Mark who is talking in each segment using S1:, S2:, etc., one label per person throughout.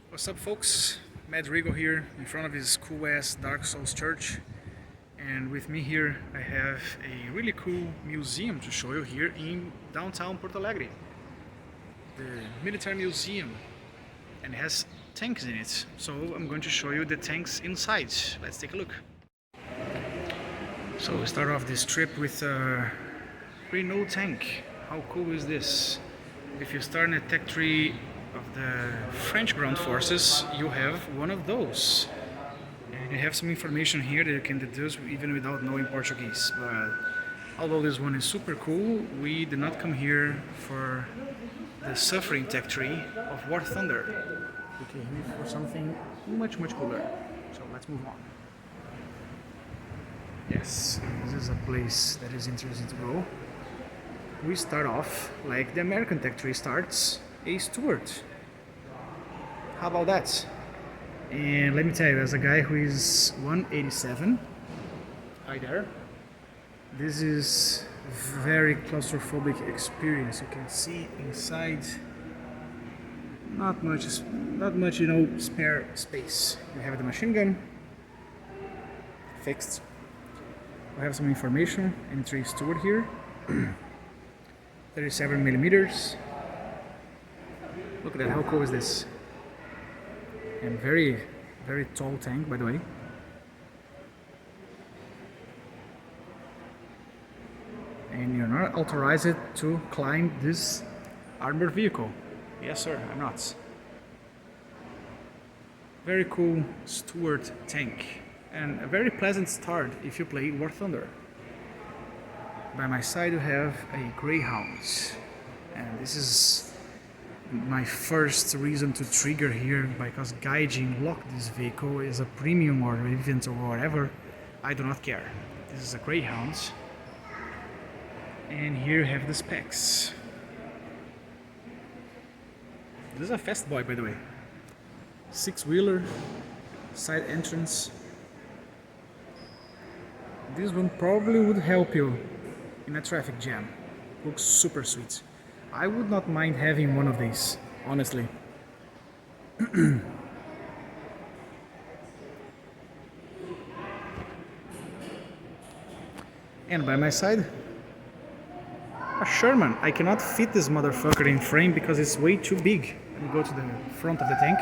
S1: What's up, folks? Mad Rigo here in front of his cool ass Dark Souls church, and with me here I have a really cool museum to show you here in downtown Porto Alegre. The military museum, and it has tanks in it, so I'm going to show you the tanks inside. Let's take a look. So we start off this trip with a Renault tank. How cool is this? If you start in a tech tree of the French ground forces, you have one of those. And you have some information here that you can deduce even without knowing Portuguese. But although this one is super cool, we did not come here for the suffering tech tree of War Thunder. We came here for something much cooler. So let's move on. Yes, this is a place that is interesting to go. We start off like the American tech tree starts, a steward. How about that? And let me tell you, as a guy who is 187, hi there, this is very claustrophobic experience. You can see inside not much, spare space. We have the machine gun fixed. We have some information, entry steward here. 37 millimeters. Look at that, how cool is this? And very tall tank, by the way. And you're not authorized to climb this armored vehicle. Yes sir, I'm not. Very cool steward tank. And a very pleasant start if you play War Thunder. By my side you have a Greyhound, and this is my first reason to trigger here, because Gaijin locked this vehicle is a premium or event or whatever. I do not care. This is a Greyhound, and here you have the specs. This is a fast boy, by the way. 6-wheeler, side entrance. This one probably would help you in a traffic jam. Looks super sweet. I would not mind having one of these, honestly. And by my side, a Sherman. I cannot fit this motherfucker in frame because it's way too big. Let me go to the front of the tank.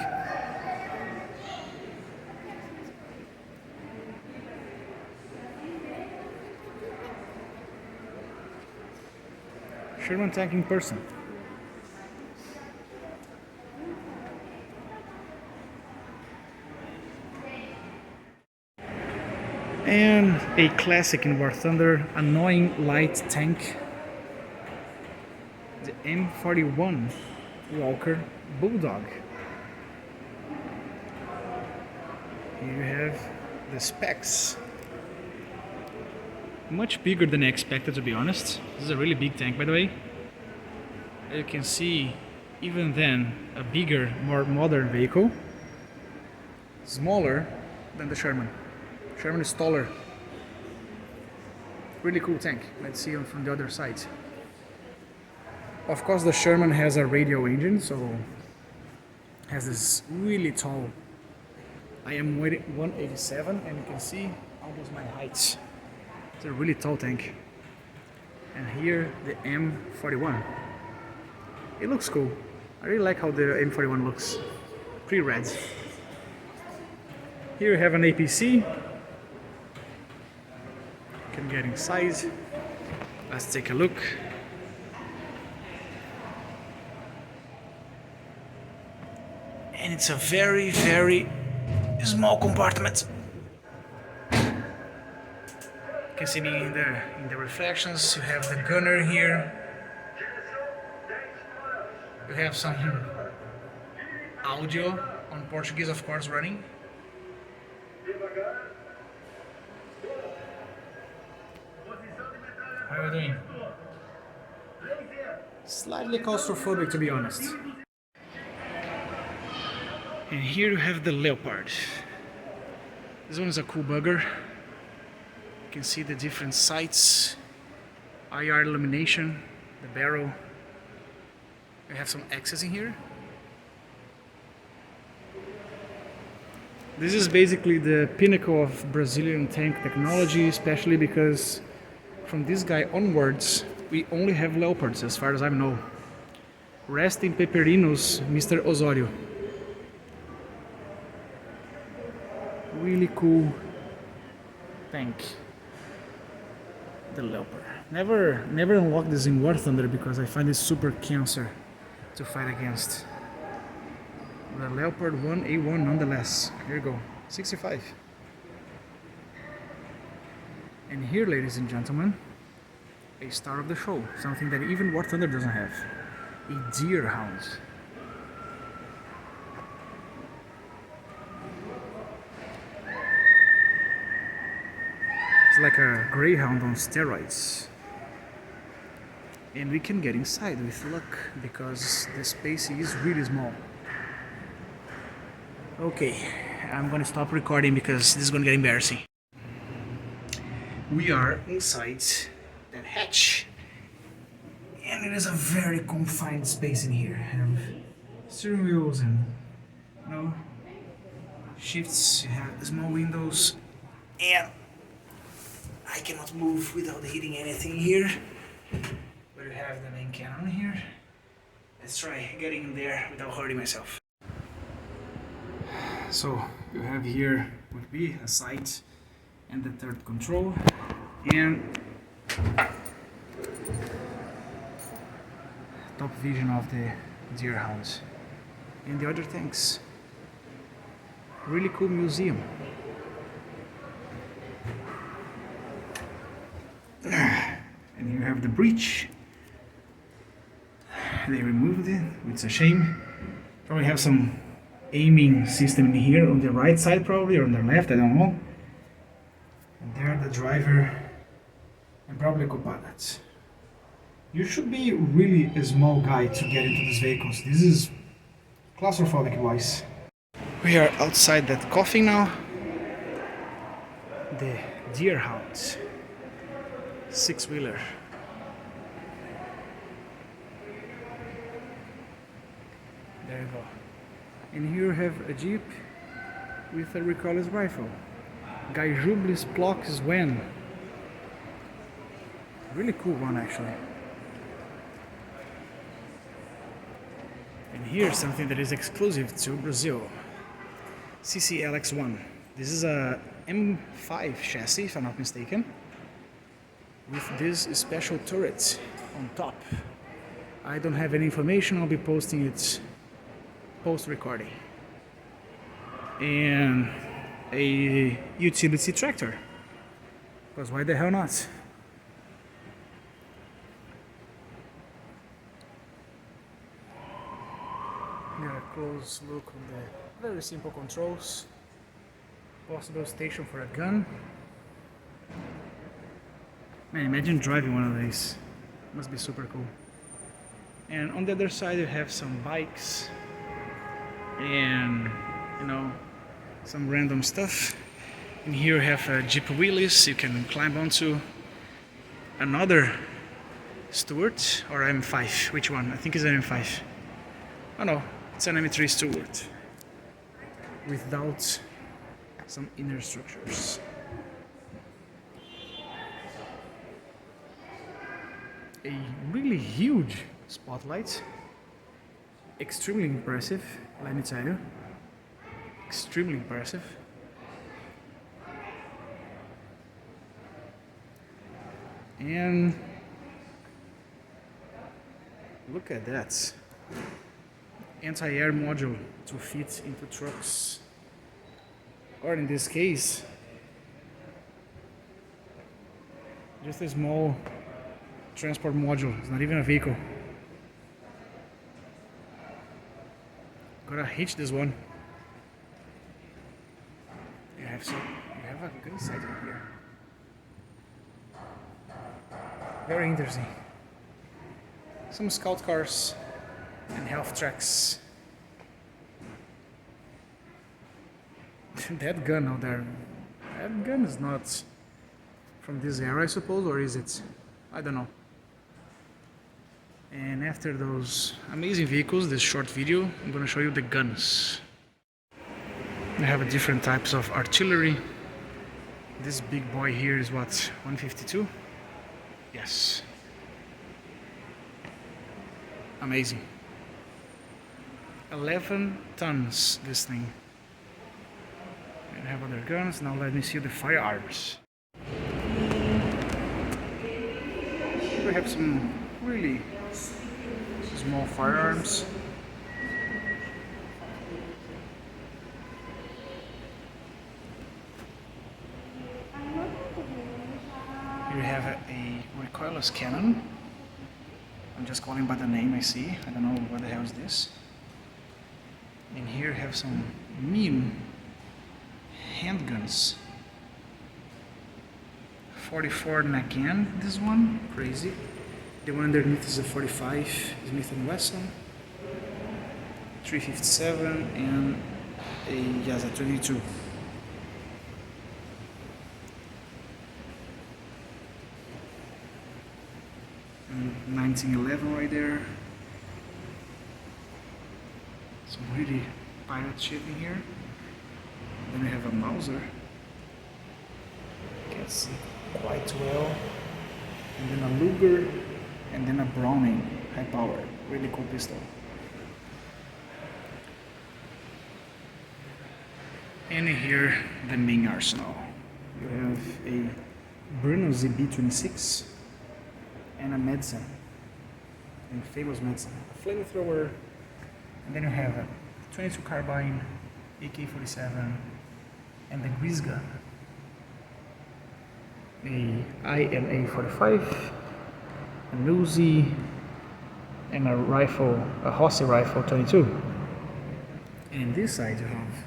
S1: Sherman tank in person. And a classic in War Thunder, annoying light tank. The M41 Walker Bulldog. Here you have the specs. Much bigger than I expected, to be honest. This is a really big tank, by the way. As you can see, even then, a bigger, more modern vehicle. Smaller than the Sherman. Sherman is taller. Really cool tank. Let's see from the other side. Of course, the Sherman has a radial engine, so has this really tall. I am 187, and you can see almost my height. It's a really tall tank. And here the M41. It looks cool. I really like how the M41 looks. Pretty red. Here you have an APC. You can get inside. Let's take a look. And it's a very small compartment. You can see me in the reflections. You have the gunner here. You have some audio on Portuguese, of course, running. How are you doing? Slightly claustrophobic, to be honest. And here you have the Leopard. This one is a cool bugger. You can see the different sights, IR illumination, the barrel. We have some X's in here. This is basically the pinnacle of Brazilian tank technology, especially because from this guy onwards, we only have Leopards as far as I know. Rest in Peperinos, Mr. Osório. Really cool tank. The Leopard. Never unlock this in War Thunder because I find it super cancer to fight against. The Leopard 1A1 nonetheless. Here you go. 65. And here, ladies and gentlemen, a star of the show. Something that even War Thunder doesn't have. A deer hound. It's like a greyhound on steroids. And we can get inside with luck because the space is really small. Okay, I'm gonna stop recording because this is gonna get embarrassing. We are inside that hatch. And it is a very confined space in here. You have steering wheels and shifts, you have small windows, and I cannot move without hitting anything here. But you have the main cannon here. Let's try getting in there without hurting myself. So you have here would be a sight and the third control, and top vision of the deer hounds and the other tanks. Really cool museum. And you have the breach. They removed it, it's a shame. Probably have some aiming system in here on the right side probably, or on the left, I don't know. And there the driver and probably a co-pilot. You should be really a small guy to get into these vehicles. This is claustrophobic wise. We are outside that coffin now. The deer hound. Six-wheeler. There you go. And here you have a Jeep with a recoilless rifle. Gaijublis Plox Wen. Really cool one actually. And here's something that is exclusive to Brazil. CCLX1. This is a M5 chassis, if I'm not mistaken, with this special turret on top. I don't have any information, I'll be posting it post-recording. And a utility tractor, because why the hell not? Get a close look on the very simple controls. Possible station for a gun. Man, imagine driving one of these. Must be super cool. And on the other side you have some bikes and some random stuff. And here you have a Jeep wheelies you can climb onto. Another Stuart or M5, which one? I think it's an M5. Oh no, it's an M3 Stuart without some inner structures. A really huge spotlight. Extremely impressive, let me tell you. Extremely impressive. And look at that. Anti-air module to fit into trucks. Or in this case, just a small transport module. It's not even a vehicle. Gotta hitch this one. You have a good sight in here. Very interesting. Some scout cars and health tracks. That gun out there, that gun is not from this era, I suppose, or is it? I don't know. And after those amazing vehicles, this short video, I'm gonna show you the guns. We have different types of artillery. This big boy here is what, 152? Yes. Amazing. 11 tons, this thing. We have other guns. Now let me see the firearms. We have some really small firearms. Here we have a recoilless cannon. I'm just calling by the name I see. I don't know what the hell is this. And here we have some mean handguns. 44 Nagant, this one, crazy. The one underneath is a 45 Smith & Wesson. 357 and a 22. And 1911 right there. Some really pirate shit in here. Then we have a Mauser. Can't see quite well. And then a Luger. And then a Browning, high power. Really cool pistol. And here, the main arsenal. You have a Bruno ZB-26 and a Medicine, a famous Medicine, a flamethrower, and then you have a 22 carbine, AK-47, and the grease gun, a INA-45, an Uzi, and a rifle, a Hossie rifle 22. And in this side you have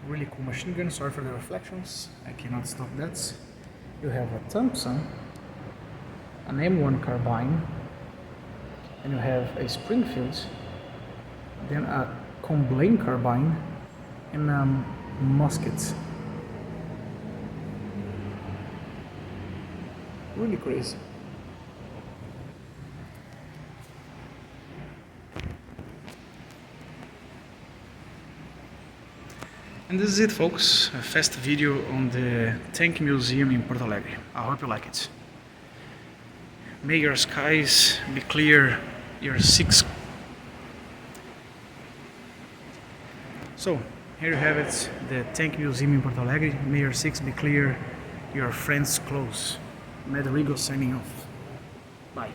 S1: really cool machine gun. Sorry for the reflections, I cannot stop that. You have a Thompson, an M1 carbine, and you have a Springfield, then a Comblain carbine, and a musket. Really crazy. And this is it, folks, a fast video on the Tank Museum in Porto Alegre. I hope you like it. May your skies be clear, your six. So, here you have it, the Tank Museum in Porto Alegre. May your six be clear, your friends close. Mad Rigo signing off. Bye.